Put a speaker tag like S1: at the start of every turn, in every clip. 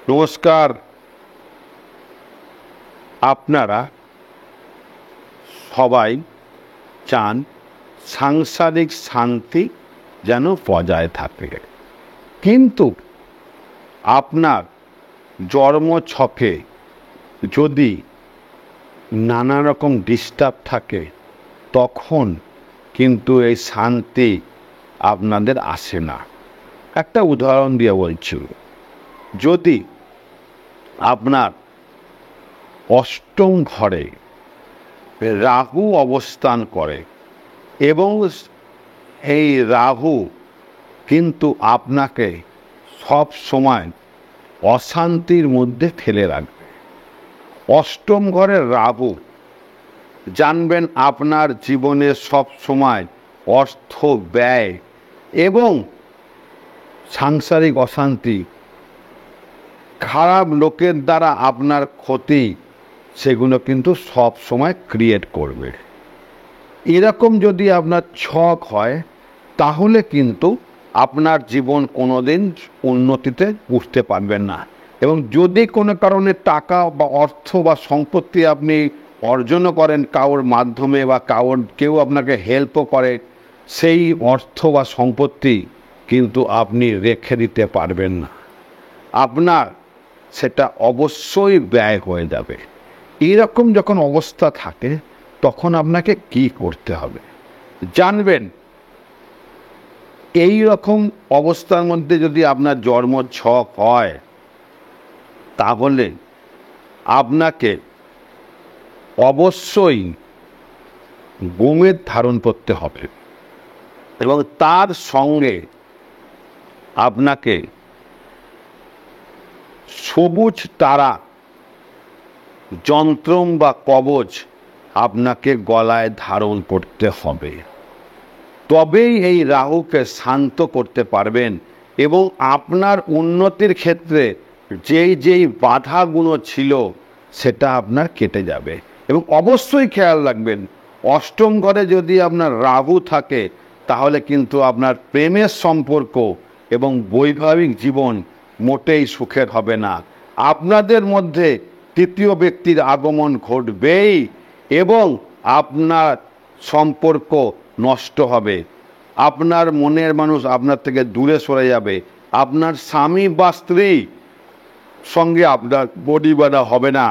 S1: নমস্কার। আপনারা সবাই চান সাংসারিক শান্তি যেন বজায় থাকে, কিন্তু আপনার জন্মছকে যদি নানা রকম ডিস্টার্ব থাকে তখন কিন্তু এই শান্তি আপনাদের আসে না। একটা উদাহরণ দিয়ে বলছি, যদি আপনার অষ্টম ঘরে রাহু অবস্থান করে এবং এই রাহু কিন্তু আপনাকে সব সময় অশান্তির মধ্যে ফেলে রাখবে। অষ্টম ঘরের রাহু জানবেন আপনার জীবনে সব সময় অর্থ ব্যয় এবং সাংসারিক অশান্তি, খারাপ লোকের দ্বারা আপনার ক্ষতি, সেগুলো কিন্তু সব সময় ক্রিয়েট করবে। এরকম যদি আপনার ছক হয় তাহলে কিন্তু আপনার জীবন কোনোদিন উন্নতিতে উঠতে পারবেন না। এবং যদি কোনো কারণে টাকা বা অর্থ বা সম্পত্তি আপনি অর্জনও করেন কারোর মাধ্যমে বা কেউ আপনাকে হেল্পও করে, সেই অর্থ বা সম্পত্তি কিন্তু আপনি রেখে দিতে পারবেন না, আপনার সেটা অবশ্যই ব্যয় হয়ে যাবে। এরকম যখন অবস্থা থাকে তখন আপনাকে কি করতে হবে জানবেন। এই রকম অবস্থার মধ্যে যদি আপনার জন্ম ছক হয় তাহলে আপনাকে অবশ্যই গোমেদ ধারণ করতে হবে এবং তার সঙ্গে আপনাকে সবুজ তারা যন্ত্রম বা কবচ আপনাকে গলায় ধারণ করতে হবে। তবেই এই রাহুকে শান্ত করতে পারবেন এবং আপনার উন্নতির ক্ষেত্রে যেই বাধাগুলো ছিল সেটা আপনার কেটে যাবে। এবং অবশ্যই খেয়াল রাখবেন, অষ্টম ঘরে যদি আপনার রাহু থাকে তাহলে কিন্তু আপনার প্রেমের সম্পর্ক এবং বৈবাহিক জীবন মোটেই সুখের হবে না। আপনাদের মধ্যে তৃতীয় ব্যক্তির আগমন ঘটবেই এবং আপনার সম্পর্ক নষ্ট হবে। আপনার মনের মানুষ আপনার থেকে দূরে সরে যাবে। আপনার স্বামী বা স্ত্রী সঙ্গে আপনার বডি বাঁধা হবে না,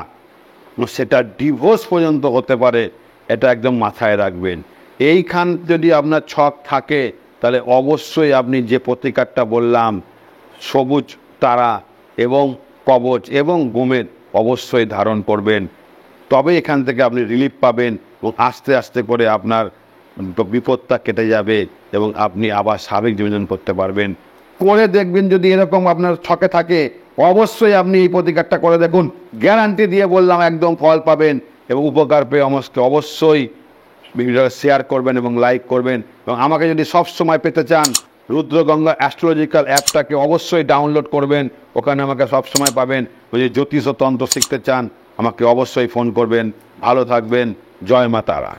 S1: সেটা ডিভোর্স পর্যন্ত হতে পারে, এটা একদম মাথায় রাখবেন। এইখান যদি আপনার ছক থাকে তাহলে অবশ্যই আপনি যে প্রতিকারটা বললাম, সবুজ তারা এবং কবচ এবং গোমেদ অবশ্যই ধারণ করবেন। তবে এখান থেকে আপনি রিলিফ পাবেন এবং আস্তে আস্তে করে আপনার বিপদটা কেটে যাবে এবং আপনি আবার স্বাভাবিক জীবন করতে পারবেন। করে দেখবেন, যদি এরকম আপনার ছকে থাকে অবশ্যই আপনি এই প্রতিকারটা করে দেখুন, গ্যারান্টি দিয়ে বললাম একদম ফল পাবেন। এবং উপকার পেয়ে আমাকে অবশ্যই ভিডিওটা শেয়ার করবেন এবং লাইক করবেন। এবং আমাকে যদি সব সময় পেতে চান, রুদ্রগঙ্গা অ্যাস্ট্রোলজিক্যাল অ্যাপটাকে অবশ্যই ডাউনলোড করবেন, ওখানে আমাকে সব সময় পাবেন। যদি জ্যোতিষ ও তন্ত্র শিখতে চান আমাকে অবশ্যই ফোন করবেন। ভালো থাকবেন। জয় মা তারা।